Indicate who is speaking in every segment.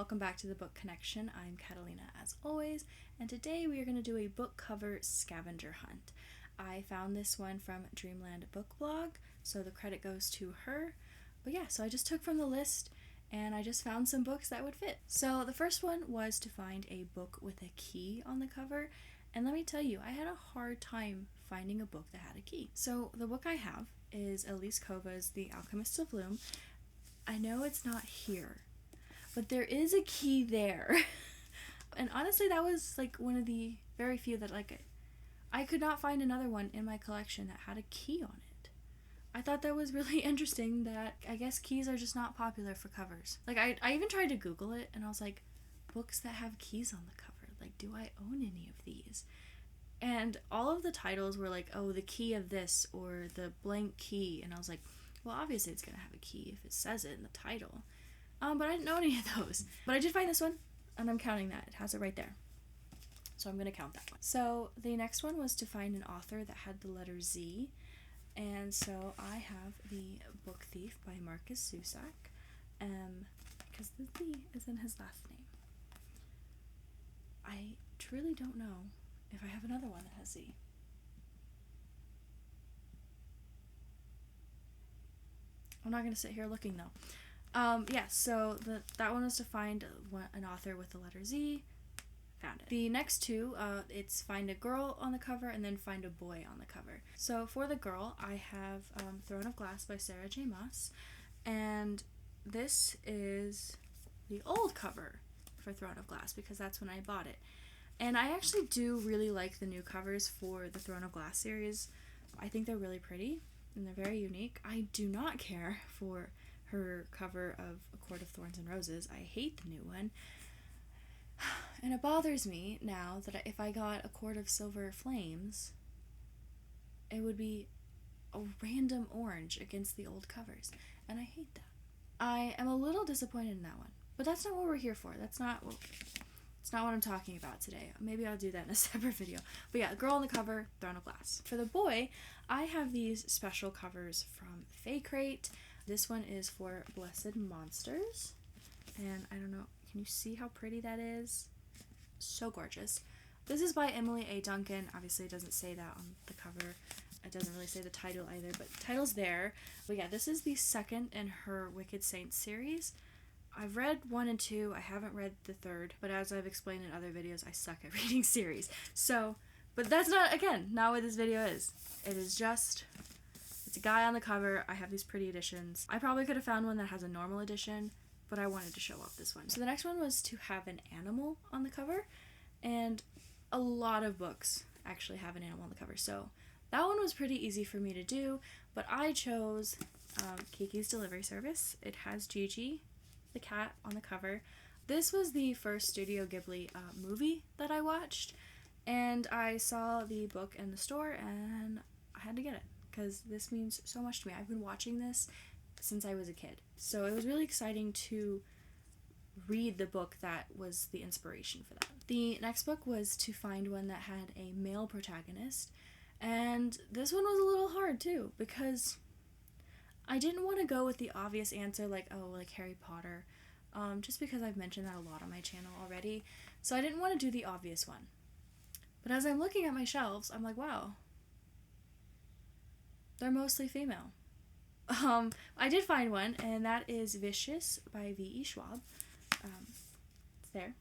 Speaker 1: welcome back to the Book Connection. I'm Catalina as always, and today we are going to do a book cover scavenger hunt. I found this one from Dreamland Book Blog, so the credit goes to her. But yeah, so I just took from the list and I just found some books that would fit. So the first one was to find a book with a key on the cover, and let me tell you, I had a hard time finding a book that had a key. So the book I have is Elise Kova's The Alchemist of Loom. I know it's not here, but there is a key there. And honestly, that was like one of the very few that I could not find another one in my collection that had a key on it. I thought that was really interesting that I guess keys are just not popular for covers. Like I even tried to Google it and I was like, books that have keys on the cover, like do I own any of these? And all of the titles were like, oh, the key of this or the blank key, and I was like, well, obviously it's gonna have a key if it says it in the title. But I didn't know any of those. But I did find this one, and I'm counting that. It has it right there. So I'm gonna count that one. So the next one was to find an author that had the letter Z. And so I have The Book Thief by Marcus Zusak, because the Z is in his last name. I truly don't know if I have another one that has Z. I'm not going to sit here looking though. So that one was to find an author with the letter Z. Found it. The next two, it's find a girl on the cover and then find a boy on the cover. So for the girl, I have Throne of Glass by Sarah J. Maas, and this is the old cover for Throne of Glass because that's when I bought it. And I actually do really like the new covers for the Throne of Glass series. I think they're really pretty and they're very unique. I do not care for her cover of A Court of Thorns and Roses. I hate the new one. And it bothers me now that if I got A Court of Silver Flames, it would be a random orange against the old covers. And I hate that. I am a little disappointed in that one. But that's not what we're here for. It's not what I'm talking about today. Maybe I'll do that in a separate video. But yeah, girl on the cover, Throne of Glass. For the boy, I have these special covers from Fake Crate. This one is for Blessed Monsters. And I don't know, can you see how pretty that is? So gorgeous. This is by Emily A. Duncan. Obviously it doesn't say that on the cover. It doesn't really say the title either, but the title's there. But yeah, this is the second in her Wicked Saints series. I've read 1 and 2, I haven't read the third, but as I've explained in other videos, I suck at reading series. So, but that's not what this video is. It is just, it's a guy on the cover. I have these pretty editions. I probably could have found one that has a normal edition, but I wanted to show off this one. So the next one was to have an animal on the cover, and a lot of books actually have an animal on the cover. So that one was pretty easy for me to do, but I chose Kiki's Delivery Service. It has Gigi, the cat, on the cover. This was the first Studio Ghibli movie that I watched, and I saw the book in the store and I had to get it because this means so much to me. I've been watching this since I was a kid, so it was really exciting to read the book that was the inspiration for that. The next book was to find one that had a male protagonist, and this one was a little hard too because I didn't want to go with the obvious answer like Harry Potter, just because I've mentioned that a lot on my channel already, so I didn't want to do the obvious one. But as I'm looking at my shelves, I'm like, wow, they're mostly female. I did find one, and that is Vicious by V.E. Schwab. It's there.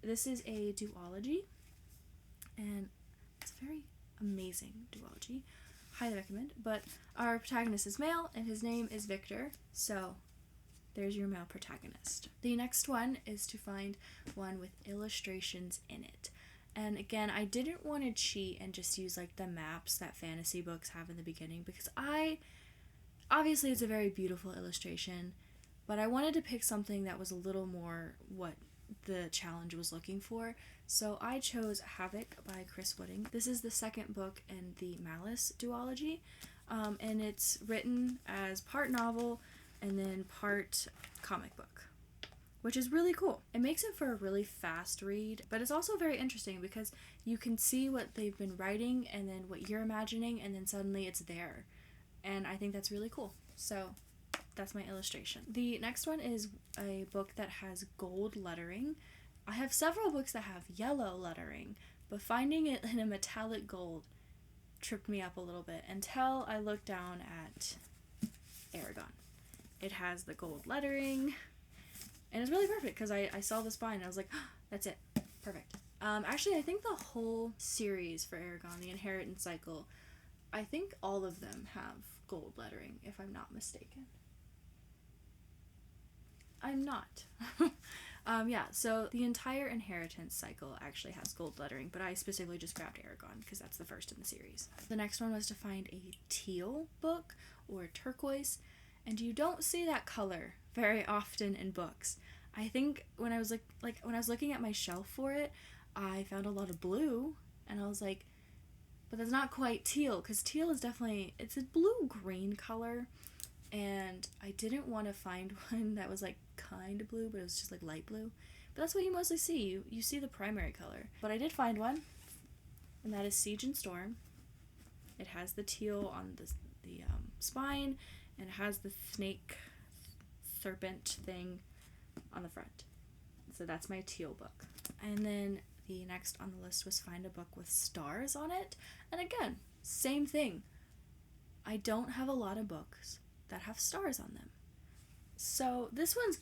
Speaker 1: This is a duology, and it's a very amazing duology. Highly recommend. But our protagonist is male and his name is Victor, so there's your male protagonist. The next one is to find one with illustrations in it. And again, I didn't want to cheat and just use like the maps that fantasy books have in the beginning because obviously it's a very beautiful illustration, but I wanted to pick something that was a little more what the challenge was looking for. So I chose Havoc by Chris Wooding. This is the second book in the Malice duology, and it's written as part novel and then part comic book, which is really cool. It makes it for a really fast read, but it's also very interesting because you can see what they've been writing and then what you're imagining, and then suddenly it's there. And I think that's really cool. So That's my illustration. The next one is a book that has gold lettering. I have several books that have yellow lettering, but finding it in a metallic gold tripped me up a little bit until I looked down at Aragon. It has the gold lettering, and it's really perfect because I saw the spine and I was like, oh, that's it. Perfect. Actually, I think the whole series for Aragon, the Inheritance Cycle, I think all of them have gold lettering, if I'm not mistaken. I'm not. Yeah, so the entire Inheritance Cycle actually has gold lettering, but I specifically just grabbed Aragon because that's the first in the series. The next one was to find a teal book or turquoise, and you don't see that color very often in books. I think when I was when I was looking at my shelf for it, I found a lot of blue, and I was like, but that's not quite teal, because teal is definitely, it's a blue-green color, and I didn't want to find one that was like kind of blue, but it was just like light blue. But that's what you mostly see. You see the primary color. But I did find one, and that is Siege and Storm. It has the teal on the spine, and it has the snake serpent thing on the front. So that's my teal book. And then the next on the list was find a book with stars on it. And again, same thing. I don't have a lot of books that have stars on them. So this one's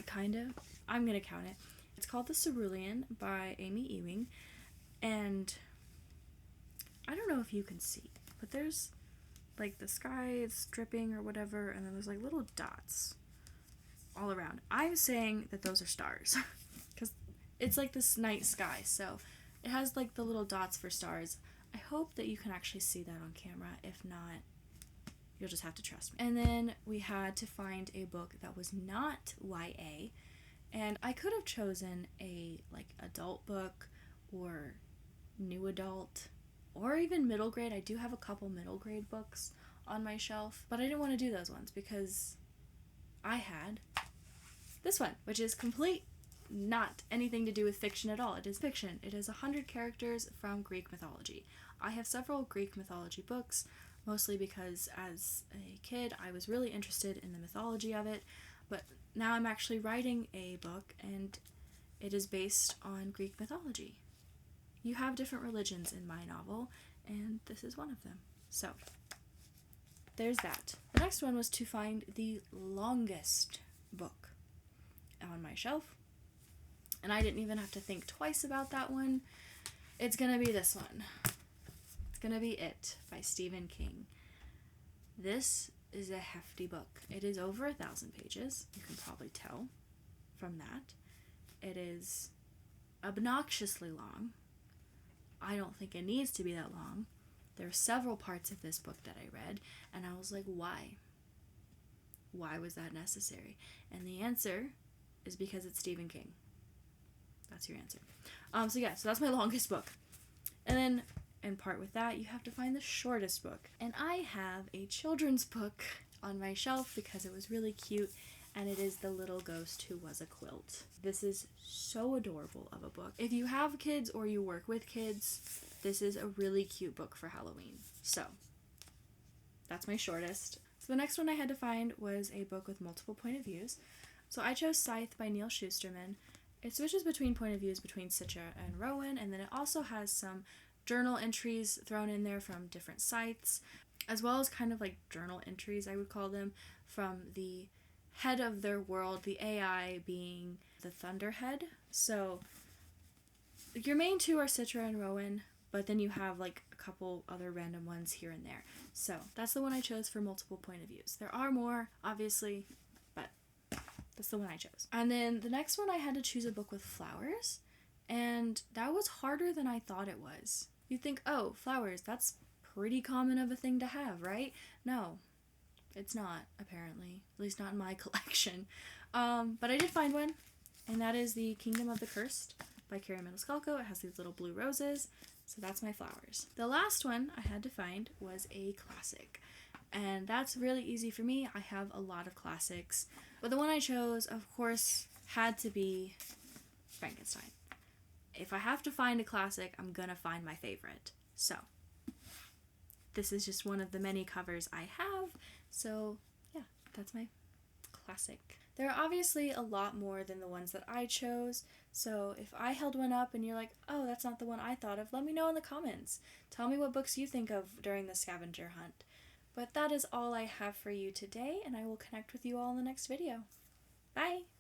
Speaker 1: kind of, I'm going to count it. It's called The Cerulean by Amy Ewing. And I don't know if you can see, but there's like the sky is dripping or whatever, and then there's like little dots all around. I'm saying that those are stars because it's like this night sky, so it has like the little dots for stars. I hope that you can actually see that on camera. If not, you'll just have to trust me. And then we had to find a book that was not YA, and I could have chosen a like adult book or new adult or even middle grade. I do have a couple middle grade books on my shelf, but I didn't want to do those ones because I had this one, which is complete not anything to do with fiction at all. It is fiction. It is 100 characters from Greek mythology. I have several Greek mythology books, mostly because as a kid I was really interested in the mythology of it, but now I'm actually writing a book and it is based on Greek mythology. You have different religions in my novel, and this is one of them. So, there's that. The next one was to find the longest book on my shelf, and I didn't even have to think twice about that one. It's gonna be this one. It's gonna be It by Stephen King. This is a hefty book. It is over 1,000 pages. You can probably tell from that. It is obnoxiously long. I don't think it needs to be that long. There are several parts of this book that I read, and I was like, why? Why was that necessary? And the answer is because it's Stephen King. That's your answer. So that's my longest book. And then, in part with that, you have to find the shortest book. And I have a children's book on my shelf because it was really cute, and it is The Little Ghost Who Was a Quilt. This is so adorable of a book. If you have kids or you work with kids, this is a really cute book for Halloween. So, that's my shortest. So the next one I had to find was a book with multiple point of views. So I chose Scythe by Neil Shusterman. It switches between point of views between Citra and Rowan, and then it also has some journal entries thrown in there from different Scythes, as well as kind of like journal entries, I would call them, from the head of their world, the AI being the Thunderhead. So your main two are Citra and Rowan, but then you have like a couple other random ones here and there. So that's the one I chose for multiple point of views. There are more, obviously, but that's the one I chose. And then the next one I had to choose a book with flowers, and that was harder than I thought it was. You'd think, oh, flowers, that's pretty common of a thing to have, right? No, it's not, apparently. At least not in my collection. But I did find one, and that is The Kingdom of the Cursed by Carrie Maniscalco. It has these little blue roses, so that's my flowers. The last one I had to find was a classic, and that's really easy for me. I have a lot of classics, but the one I chose, of course, had to be Frankenstein. If I have to find a classic, I'm gonna find my favorite. So, this is just one of the many covers I have, so yeah, That's my classic. There are obviously a lot more than the ones that I chose, so if I held one up and you're like, oh, that's not the one I thought of, let me know in the comments. Tell me what books you think of during the scavenger hunt. But that is all I have for you today, and I will connect with you all in the next video. Bye!